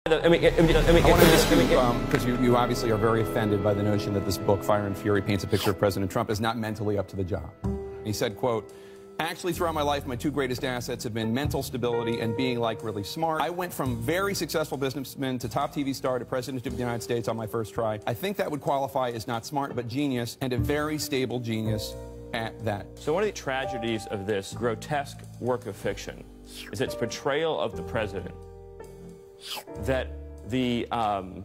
I want to ask you, because you obviously are very offended by the notion that this book, Fire and Fury, paints a picture of President Trump as not mentally up to the job. He said, quote, "Actually, throughout my life, my two greatest assets have been mental stability and being, like, really smart. I went from very successful businessman to top TV star to President of the United States on my first try. I think that would qualify as not smart, but genius, and a very stable genius at that." So one of the tragedies of this grotesque work of fiction is its portrayal of the president. That the, on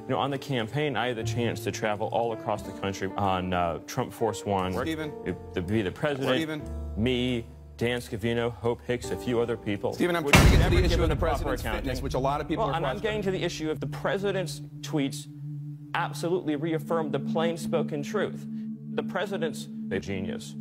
the campaign, I had the chance to travel all across the country on Trump Force One. Stephen? To be the president, me, Dan Scavino, Hope Hicks, a few other people. Stephen, I'm trying to get to the issue of the president's fitness, which a lot of people are questioning. Well, I'm getting to the issue of the president's tweets absolutely reaffirmed the plain-spoken truth. The president's a genius.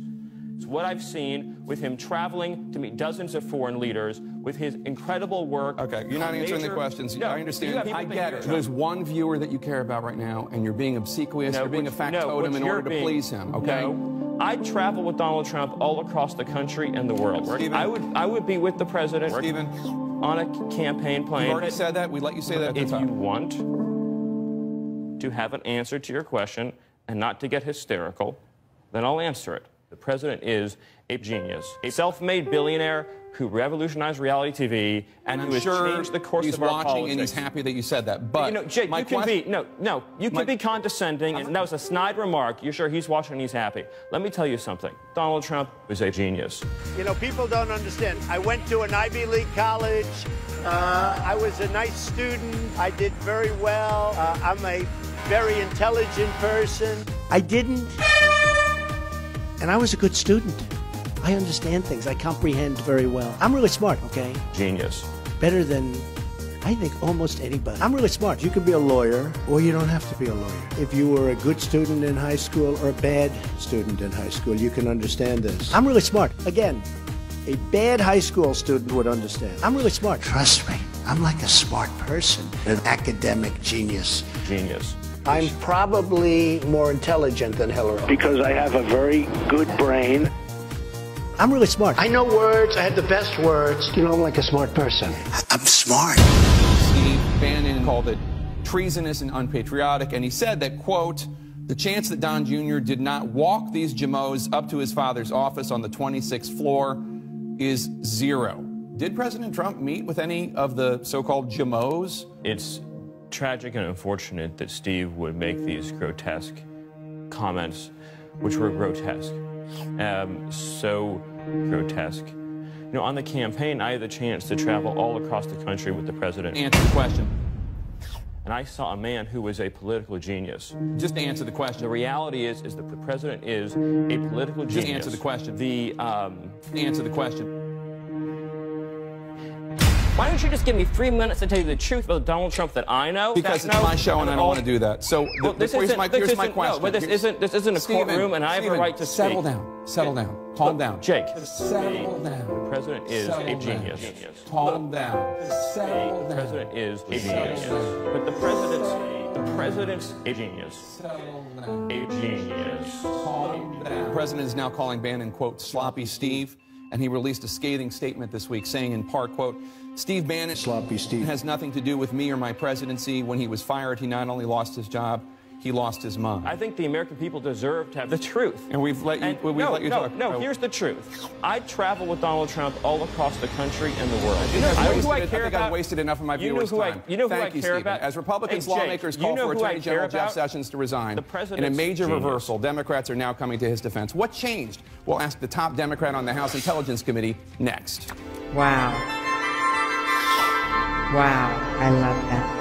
It's what I've seen with him traveling to meet dozens of foreign leaders, with his incredible work. Okay, you're not answering the questions. No, I understand. I get it. There's one viewer that you care about right now, and you're being obsequious. You're being a factotum in order to please him, okay? No, I travel with Donald Trump all across the country and the world. Stephen, I would be with the president Stephen, on a campaign plane. You've already said that. We let you say that at the If top. you want to have an answer to your question and not to get hysterical, then I'll answer it. The president is a genius, a self-made billionaire who revolutionized reality TV and who has changed the course of our politics. He's watching and he's happy that you said that. But Jake, you can be condescending, and that was a snide remark. You're sure he's watching and he's happy. Let me tell you something. Donald Trump is a genius. You know, people don't understand. I went to an Ivy League college. I was a nice student. I did very well. I'm a very intelligent person. I didn't. And I was a good student. I understand things. I comprehend very well. I'm really smart, okay? Genius. Better than, I think, almost anybody. I'm really smart. You can be a lawyer, or you don't have to be a lawyer. If you were a good student in high school or a bad student in high school, you can understand this. I'm really smart. Again, a bad high school student would understand. I'm really smart. Trust me, I'm like a smart person. An academic genius. Genius. I'm probably more intelligent than Hillary. Because I have a very good brain. I'm really smart. I know words. I have the best words. You know, I'm like a smart person. I'm smart. Steve Bannon called it treasonous and unpatriotic, and he said that, quote, "The chance that Don Jr. did not walk these Jamos up to his father's office on the 26th floor is zero." Did President Trump meet with any of the so-called Jamos? It's tragic and unfortunate that Steve would make these grotesque comments, which were grotesque. So grotesque. On the campaign, I had the chance to travel all across the country with the president. Answer the question. And I saw a man who was a political genius. Just answer the question. The reality is that the president is a political genius. Just answer the question. Answer the question. Why don't you just give me 3 minutes to tell you the truth about Donald Trump that I know? Because it's my show and I don't want to do that. So here's my question. No, but this isn't a courtroom, and I have a right to speak. Settle down. Settle down. Calm down. Jake. Settle down. The president is a genius. Calm down. Settle down. The president is a genius. But the president's a genius. A genius. The president is now calling Bannon, quote, sloppy Steve. And he released a scathing statement this week saying in part, quote, "Steve Bannon Sloppy Steve has nothing to do with me or my presidency. When he was fired, he not only lost his job, he lost his mind." I think the American people deserve to have the truth. And we've let you, talk. No, here's the truth. I travel with Donald Trump all across the country and the world. I think I've wasted enough of my viewers' time. You know who I Thank you, care Stephen. about? As Republicans, Hey, Jake, lawmakers call for Attorney General Jeff Sessions to resign. In a major reversal, Democrats are now coming to his defense. What changed? We'll ask the top Democrat on the House Intelligence Committee next. Wow. Wow, I love that.